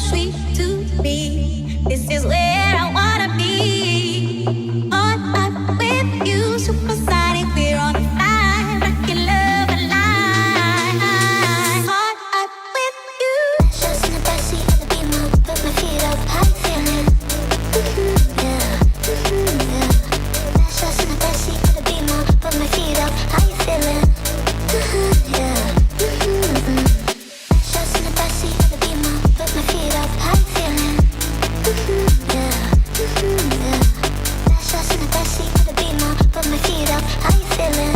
sweet to me. This is where I wanna be. On up with you, supersonic. We're on fire, rockin' love alive. On up with you. Just in the backseat of the Beamer, put my feet up. How you feeling? Yeah, yeah. Just in the backseat of the Beamer, put my feet up. How you feeling? Yeah. Just in the backseat of the Beamer, put my feet up. How you feeling? Yeah. Just in the backseat of the Beamer, put my feet up. How you feeling?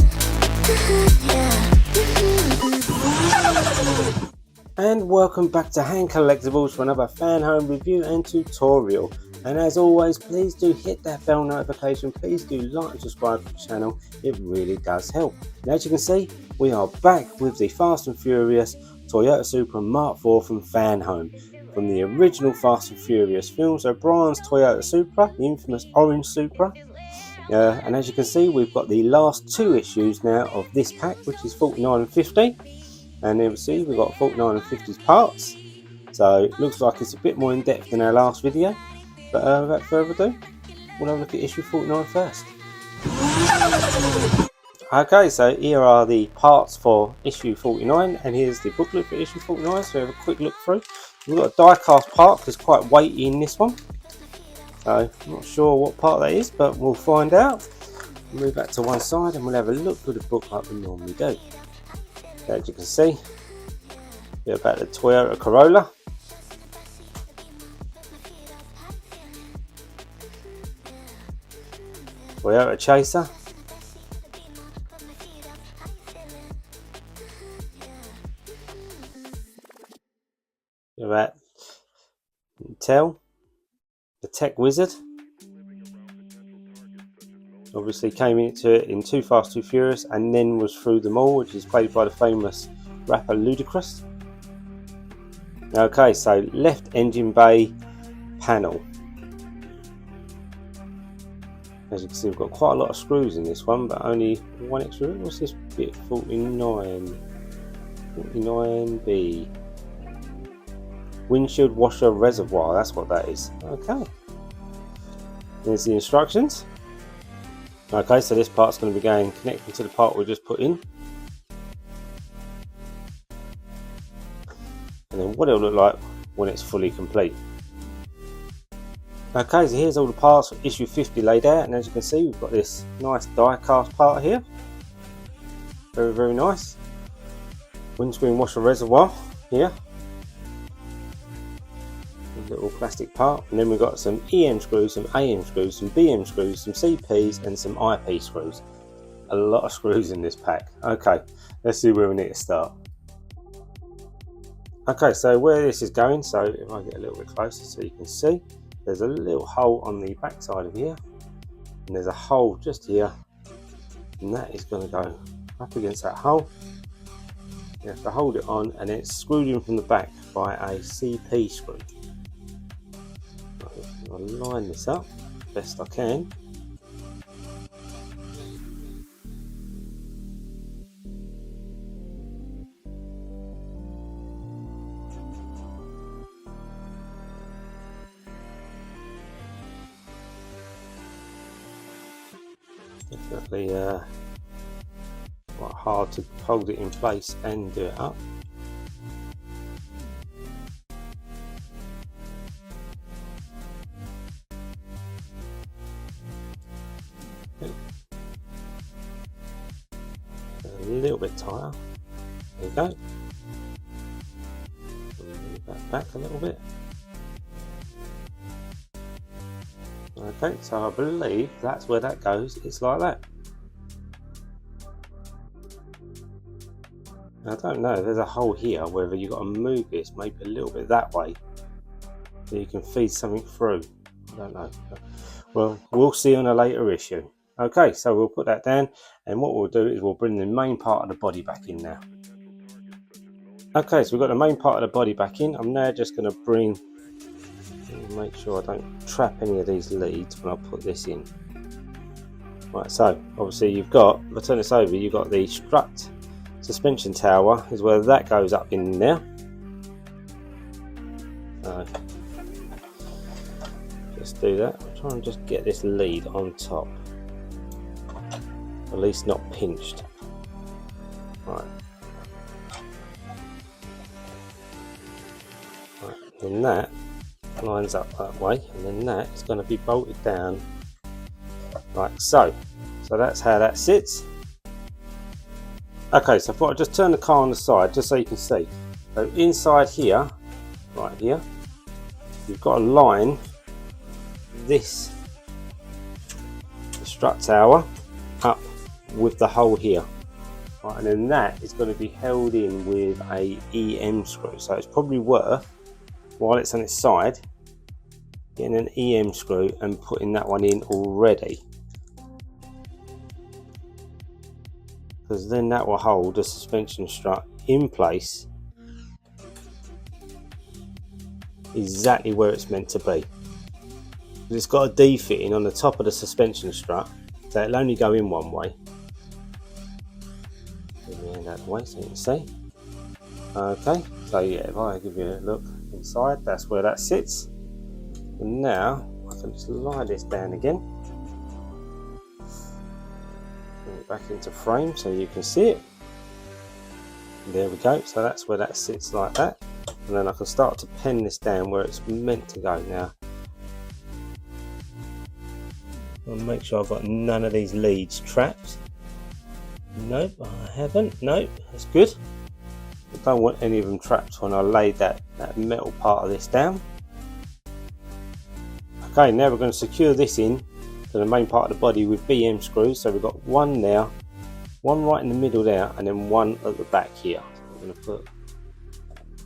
Yeah. And welcome back to Hand Collectibles for another Fanhome review and tutorial. And as always, please do hit that bell notification. Please do like and subscribe to the channel. It really does help. And as you can see, we are back with the Fast and Furious Toyota Supra Mark IV from Fanhome, from the original Fast and Furious film. So Brian's Toyota Supra, the infamous orange Supra. And as you can see, we've got the last two issues now of this pack, which is 49 and 50. And then we see we've got 49 and 50's parts. So it looks like it's a bit more in depth than our last video. But without further ado, we'll have a look at issue 49 first. Okay, so here are the parts for issue 49, and here's the booklet for issue 49. So we have a quick look through. We've got a die cast part that's quite weighty in this one. So I'm not sure what part that is, but we'll find out. Move that to one side and we'll have a look through the book like we normally do. As you can see, a bit about the Toyota Corolla. Toyota Chaser. About Intel, the Tech Wizard. Obviously came into it in Too Fast, Too Furious, and then was through them all, which is played by the famous rapper Ludacris. Okay, so left engine bay panel. As you can see, we've got quite a lot of screws in this one, but only one extra. What's this bit? 49B. Windshield washer reservoir, that's what that is. Okay. There's the instructions. Okay, so this part's going to be going connecting to the part we just put in. And then what it'll look like when it's fully complete. Okay, so here's all the parts for issue 50 laid out, and as you can see, we've got this nice die cast part here. Very, very nice. Windscreen washer reservoir here. Little plastic part, and then we've got some EM screws, some AM screws, some BM screws, some CPs, and some IP screws. A lot of screws in this pack. Okay, let's see where we need to start. Okay, so where this is going, so if I get a little bit closer so you can see, there's a little hole on the back side of here, and there's a hole just here, and that is going to go up against that hole. You have to hold it on, and it's screwed in from the back by a CP screw. I'll line this up best I can. Definitely quite hard to hold it in place and do it up. A little bit tighter. There you go. Move that back a little bit. Okay, so I believe that's where that goes. It's like that. I don't know. There's a hole here. Whether you've got to move this maybe a little bit that way so you can feed something through. I don't know. Well, we'll see on a later issue. Okay, so we'll put that down, and what we'll do is we'll bring the main part of the body back in now. Okay, so we've got the main part of the body back in. I'm now just going to make sure I don't trap any of these leads when I put this in. Right, so obviously you've got, if I turn this over, you've got the strut suspension tower is where that goes up in there. No. Just do that. I'll try and just get this lead on top. At least not pinched. Right. Right. Then that lines up that way, and then that is going to be bolted down like so. So that's how that sits. Okay, so I thought I'd just turn the car on the side just so you can see. So inside here, right here, you've got to line this strut tower up with the hole here. Right, and then that is going to be held in with a EM screw. So it's probably worth, while it's on its side, getting an EM screw and putting that one in already. Because then that will hold the suspension strut in place exactly where it's meant to be. It's got a D fitting on the top of the suspension strut, so it'll only go in one way. Give me hand out the way so you can see. Okay, so yeah, if I give you a look inside, that's where that sits. And now I can just lie this down again. Bring it back into frame so you can see it. There we go, so that's where that sits like that. And then I can start to pen this down where it's meant to go now. I'll make sure I've got none of these leads trapped. Nope, I haven't. Nope, that's good. I don't want any of them trapped when I laid that metal part of this down. Okay, now we're going to secure this in to the main part of the body with BM screws. So we've got one there, one right in the middle there, and then one at the back here. So we're going to put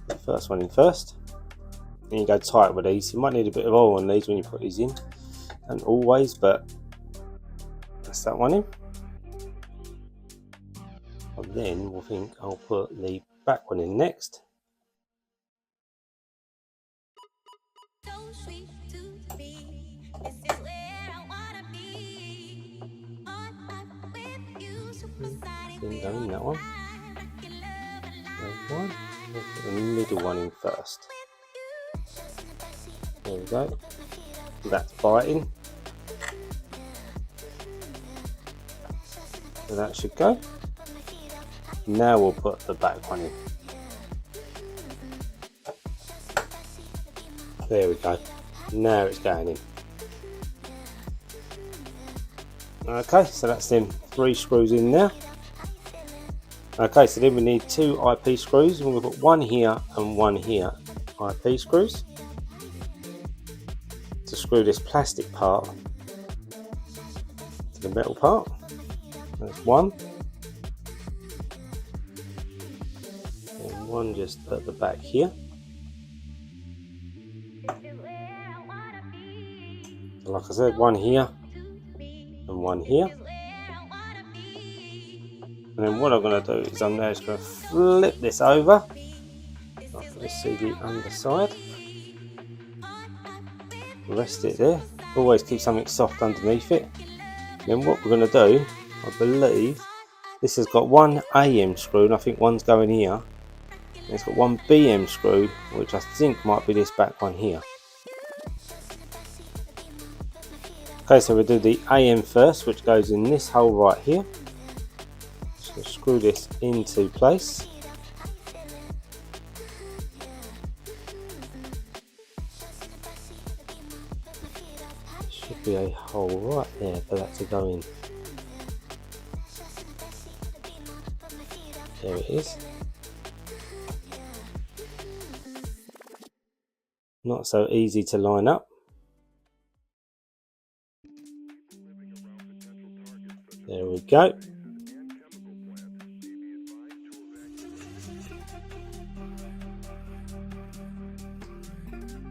the first one in first. And you go tight with these. You might need a bit of oil on these when you put these in. And always, but that's that one in. And then we'll think I'll put the back one in next. So sweet to be. This is where I wanna be. On up with you, supersonic. Didn't go in that one. There's one. We'll put the middle one in first. There we go. That's biting. So that should go. Now we'll put the back one in. There we go. Now it's going in. Okay, so that's them 3 screws in there. Okay, so then we need 2 IP screws, and we've got one here and one here. IP screws to screw this plastic part to the metal part. There's one. And one just at the back here. So like I said, one here and one here. And then what I'm going to do is I'm now just going to flip this over. I can just see the underside. Rest it there. Always keep something soft underneath it. Then what we're going to do, I believe, this has got one AM screw, and I think one's going here. And it's got one BM screw, which I think might be this back one here. Okay, so we'll do the AM first, which goes in this hole right here. Just screw this into place. Should be a hole right there for that to go in. There it is. Not so easy to line up. There we go.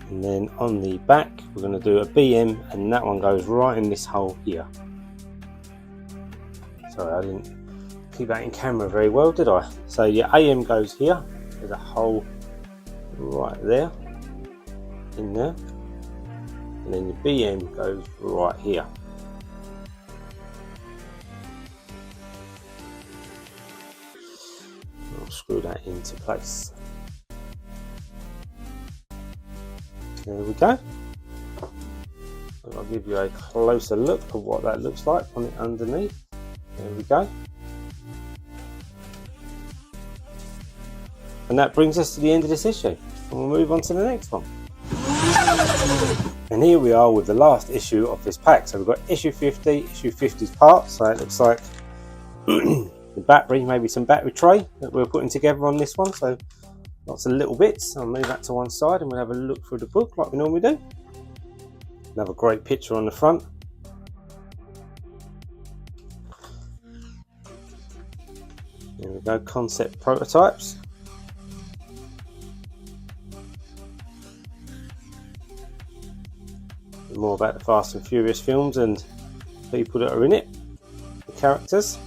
And then on the back, we're going to do a BM, and that one goes right in this hole here. Sorry, I didn't keep that in camera very well, did I? So your AM goes here. There's a hole right there, in there. And then your BM goes right here. I'll screw that into place. There we go. I'll give you a closer look of what that looks like on it underneath. There we go. And that brings us to the end of this issue. And we'll move on to the next one. And here we are with the last issue of this pack. So we've got issue 50, issue 50's parts. So it looks like the battery, maybe some battery tray that we're putting together on this one. So lots of little bits. I'll move that to one side and we'll have a look through the book like we normally do. Another great picture on the front. There we go, concept prototypes. More about the Fast and Furious films and people that are in it, the characters.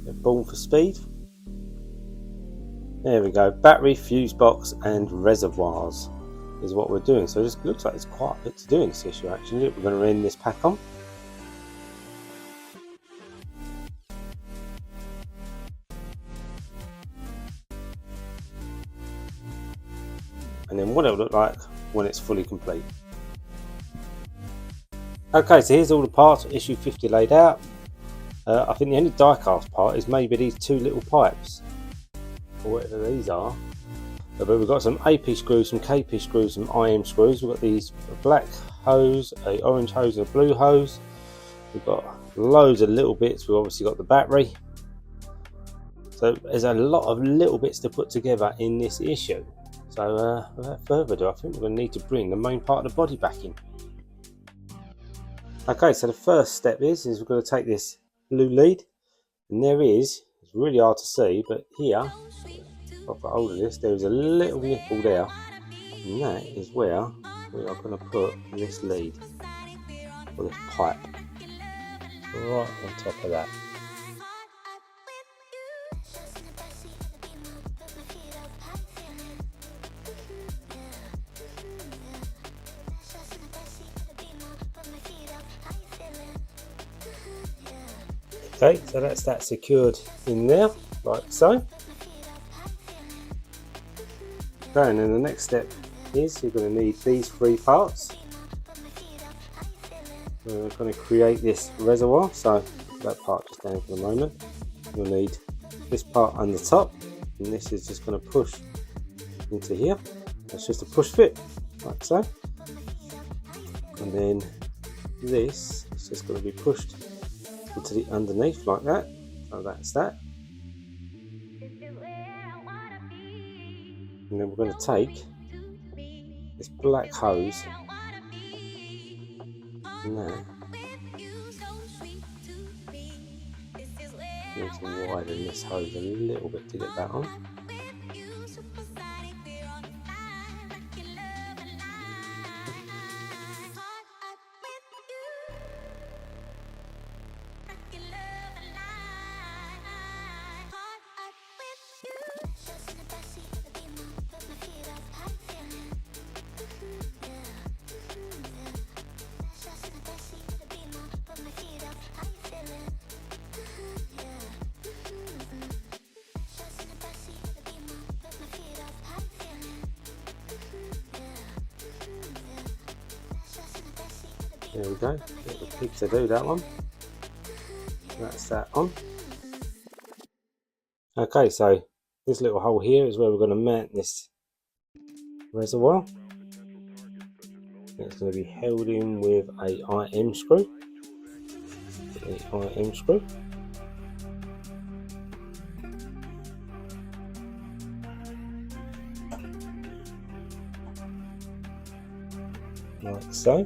They're born for speed. There we go, battery, fuse box and reservoirs is what we're doing. So this looks like there's quite a bit to do in this issue actually. We're going to end this pack on. And then what it'll look like when it's fully complete. Okay, so here's all the parts for issue 50 laid out. I think the only die cast part is maybe these two little pipes, or whatever these are. But we've got some AP screws, some KP screws, some IM screws. We've got these black hose, a orange hose, and a blue hose. We've got loads of little bits. We've obviously got the battery. So there's a lot of little bits to put together in this issue. So without further ado, I think we're going to need to bring the main part of the body back in. Okay, so the first step is we're going to take this blue lead, and there is, it's really hard to see, but here, if I put hold of this, there is a little nipple there, and that is where we are going to put this lead, or this pipe, right on top of that. Okay, so that's that secured in there, like so. Okay, and then the next step is you're going to need these three parts. We're going to create this reservoir, so that part just down for the moment. You'll need this part on the top, and this is just going to push into here. That's just a push fit, like so. And then this is just going to be pushed into the underneath like that. So that's that. And then we're going to take this black hose and that. Need to widen this hose a little bit to get that on. There we go, little pig to do that one. That's that on. Okay, so this little hole here is where we're going to mount this reservoir. It's going to be held in with a IM screw. The IM screw. Like so.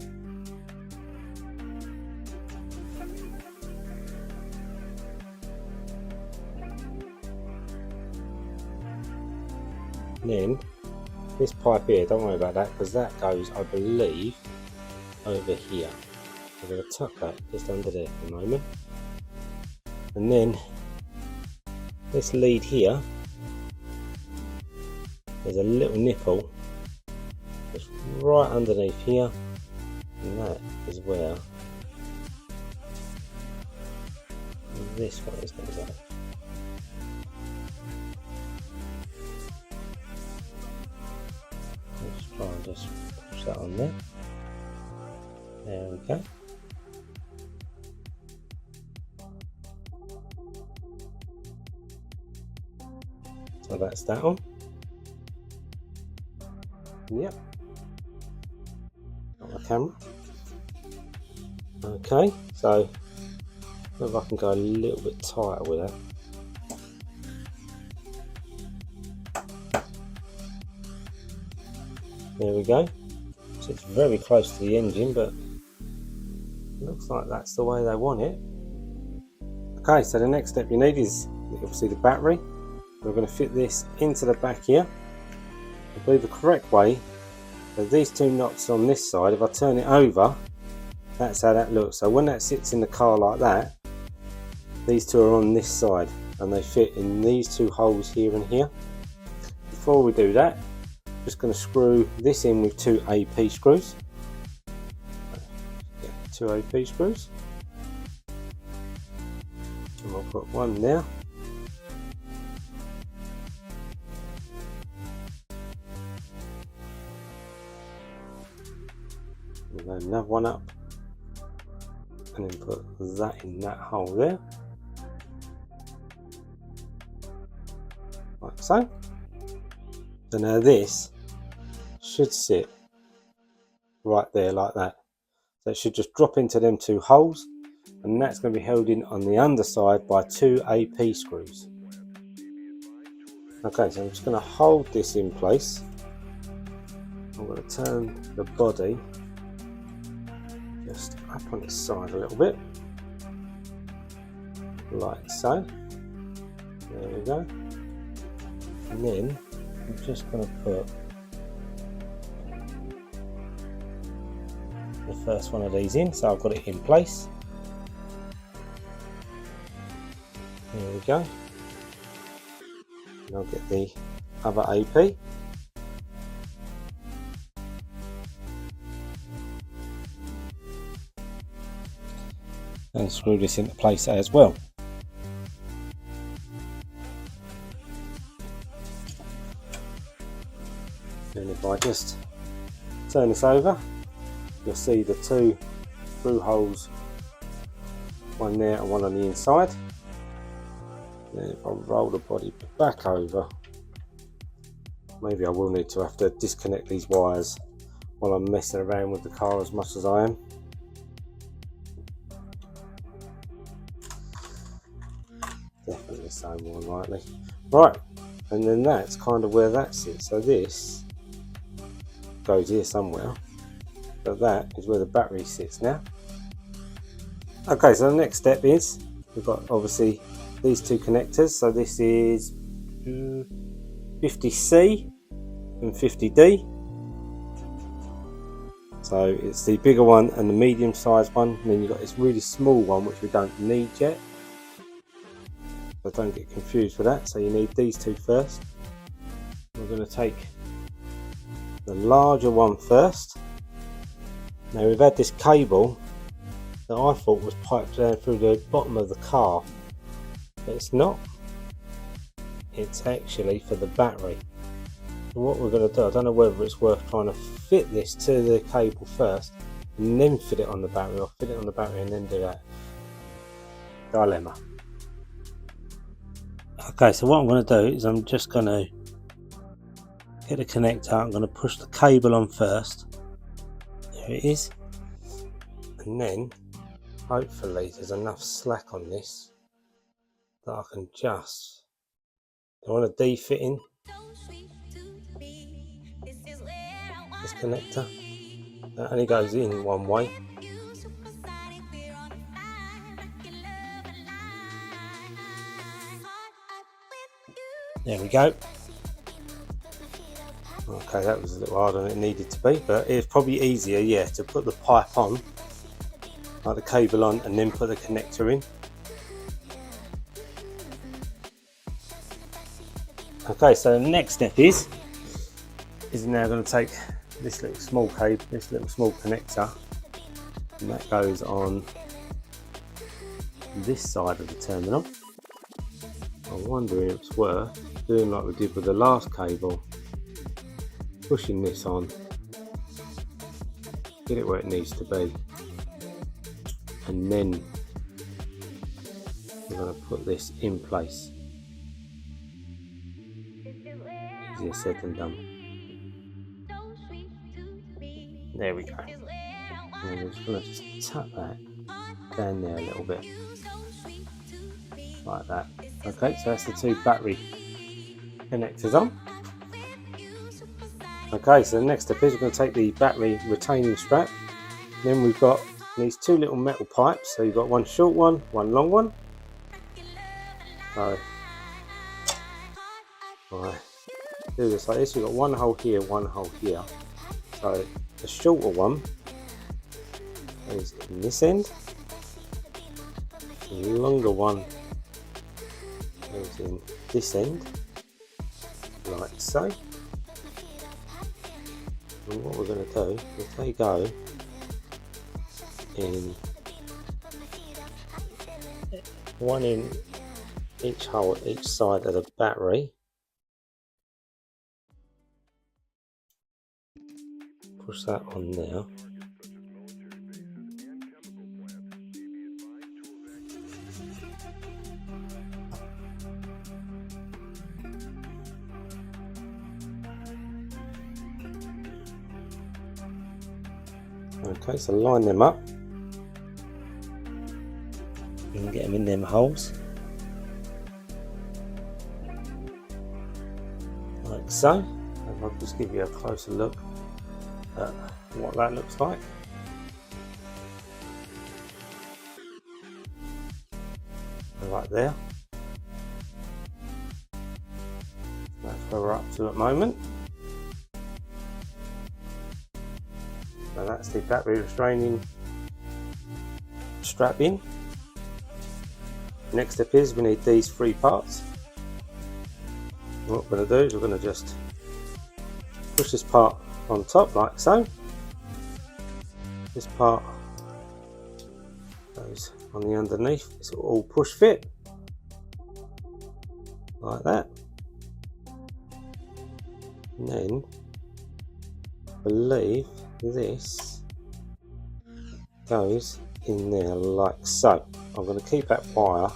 And then this pipe here, don't worry about that because that goes, I believe, over here. I'm going to tuck that just under there for a moment. And then this lead here, there's a little nipple that's right underneath here, and that is where this one is going to go. try and just push that on there. There we go. So that's that on. Yep. Got my camera. Okay, so if I can go a little bit tighter with that. There we go. So it's very close to the engine, but it looks like that's the way they want it. Okay, so the next step you need is obviously the battery. We're going to fit this into the back here. I believe the correct way, so these two knots on this side, if I turn it over, that's how that looks. So when that sits in the car like that, these two are on this side and they fit in these two holes here and here. Before we do that, I'm just going to screw this in with two AP screws. Yeah, two AP screws. And I'll put one there. And then another one up. And then put that in that hole there. Like so. So now this should sit right there like that. So it should just drop into them two holes, and that's going to be held in on the underside by two AP screws. Okay, so I'm just going to hold this in place. I'm going to turn the body just up on its side a little bit, like so. There we go. And then I'm just going to put the first one of these in, so I've got it in place. There we go. And I'll get the other AP. And screw this into place as well. And if I just turn this over, you'll see the two through holes, one there and one on the inside. Then if I roll the body back over, maybe I will need to have to disconnect these wires while I'm messing around with the car as much as I am. Definitely so, more than likely. Right, and then that's kind of where that sits. So this goes here somewhere, but that is where the battery sits now. Okay, so the next step is we've got obviously these two connectors. So this is 50C and 50D. So it's the bigger one and the medium sized one, and then you've got this really small one which we don't need yet. So don't get confused with that. So you need these two first. We're going to take the larger one first. Now we've had this cable that I thought was piped down through the bottom of the car, but it's not. It's actually for the battery. So what we're going to do, I don't know whether it's worth trying to fit this to the cable first and then fit it on the battery, or fit it on the battery and then do that. Dilemma. Okay, so what I'm going to do is I'm just going to get the connector. I'm going to push the cable on first. There it is. And then hopefully there's enough slack on this that I can just, I want to de-fit in this connector. That only goes in one way. There we go. Okay, that was a little harder than it needed to be, but it's probably easier, yeah, to put the pipe on, like the cable on, and then put the connector in. Okay, so the next step is now going to take this little small cable, this little small connector, and that goes on this side of the terminal. I'm wondering if it's worth doing like we did with the last cable pushing this on, get it where it needs to be, and then we're going to put this in place. Easier said than done. There we go. And we're just going to just tap that down there a little bit, like that. Okay, so that's the two battery connectors on. Okay, so the next step is we're going to take the battery retaining strap. Then we've got these two little metal pipes. So you've got one short one, one long one. So right, do this like this. You've got one hole here, one hole here. So the shorter one is in this end. The longer one goes in this end, like so. And what we're going to do is they go in one in each hole at each side of the battery. Push that on now. Okay, so line them up and get them in them holes like so. And I'll just give you a closer look at what that looks like. Right there. That's where we're up to at the moment. So that's the battery restraining strap in. Next step is we need these three parts. What we're going to do is we're going to just push this part on top like so. This part goes on the underneath. It's all push fit like that. And then I believe this goes in there like so. I'm going to keep that wire,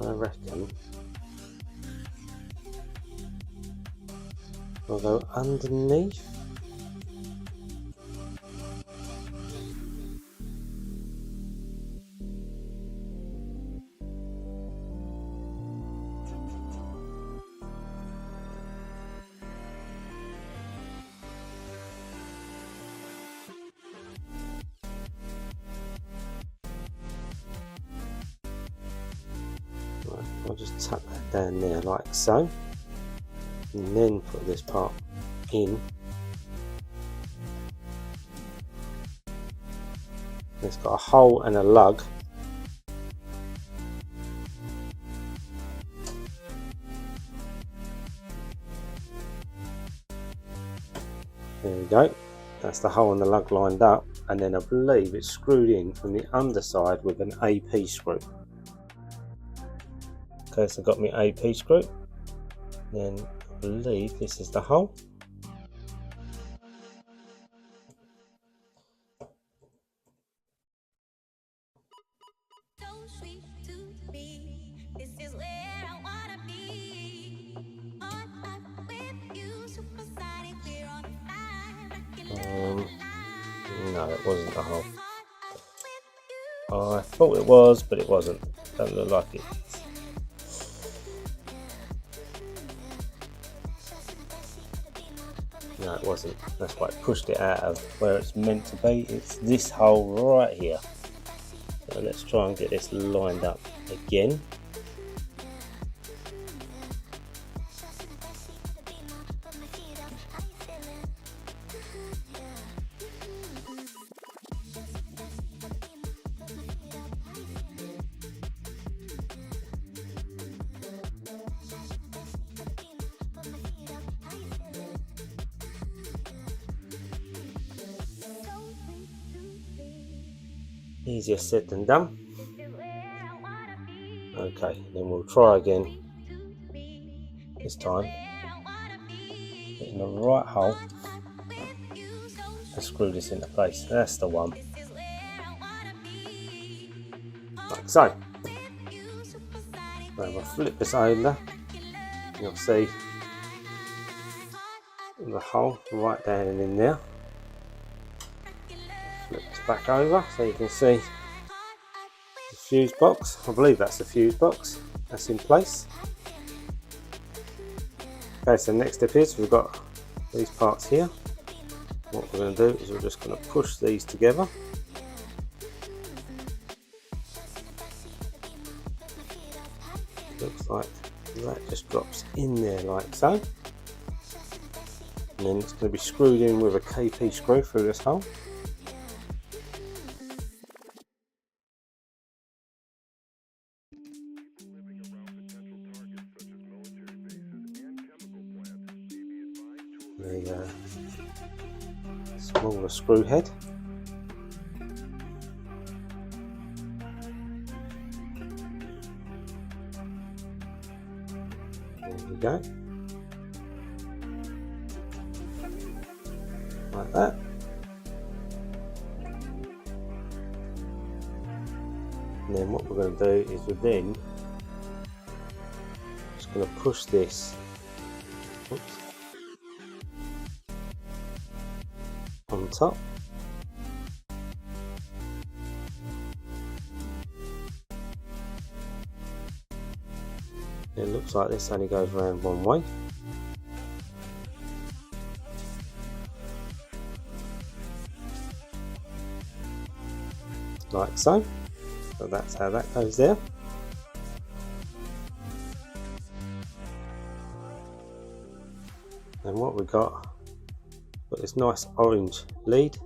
I reckon I'll go underneath. I'll just tuck that down there like so, and then put this part in. It's got a hole and a lug. There we go. That's the hole and the lug lined up, and then I believe it's screwed in from the underside with an AP screw. Okay, so I've got my AP screw. Then I believe this is the hole. No, it wasn't the hole. I thought it was, but it wasn't. Doesn't look like it. No, it wasn't. That's why it pushed it out of where it's meant to be. It's this hole right here. So let's try and get this lined up again. Easier said than done. Okay, then we'll try again. This time, getting in the right hole and screw this into place. That's the one. Like so. Now we'll flip this over. You'll see the hole right down and in there. Flip this back over so you can see the fuse box. I believe that's the fuse box that's in place. Okay, so next step is we've got these parts here. What we're going to do is we're just going to push these together. Looks like that just drops in there like so. And then it's going to be screwed in with a KP screw through this hole. The smaller screw head. There we go. Like that. And then what we're going to do is we're then just going to push this. Oops. On top. It looks like this only goes around one way. Like so. So that's how that goes there. And what we got this nice orange lead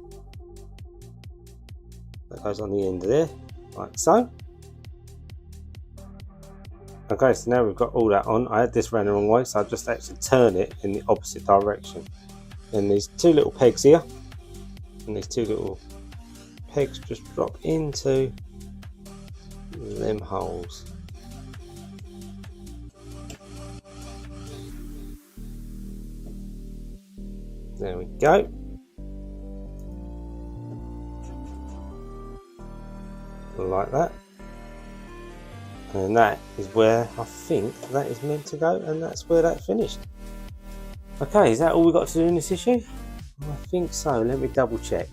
that goes on the end of there, like so. Okay, so now we've got all that on. I had this round the wrong way, so I just actually turn it in the opposite direction. And these two little pegs here, and these two little pegs just drop into them holes. There we go. Like that. And that is where I think that is meant to go, and that's where that finished. Okay, is that all we got to do in this issue? I think so. Let me double check.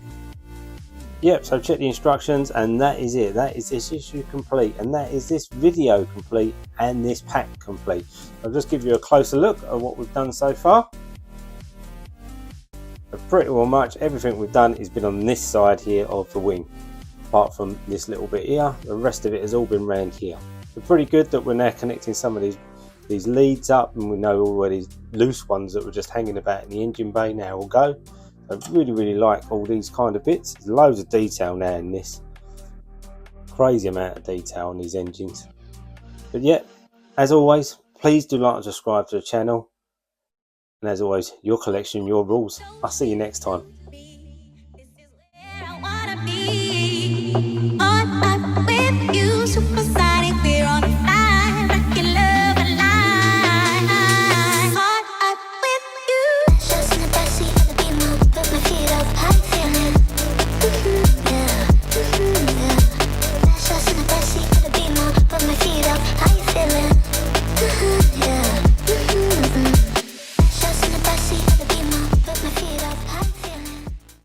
Yep, so check the instructions, and that is it. That is this issue complete, and that is this video complete, and this pack complete. I'll just give you a closer look at what we've done so far. Pretty well much everything we've done has been on this side here of the wing, apart from this little bit here. The rest of it has all been round here. It's pretty good that we're now connecting some of these leads up, and we know all where these loose ones that were just hanging about in the engine bay now will go. I really like all these kind of bits. There's loads of detail now in this. Crazy amount of detail on these engines. But yeah, as always, please do like and subscribe to the channel. And as always, your collection, your rules. I'll see you next time.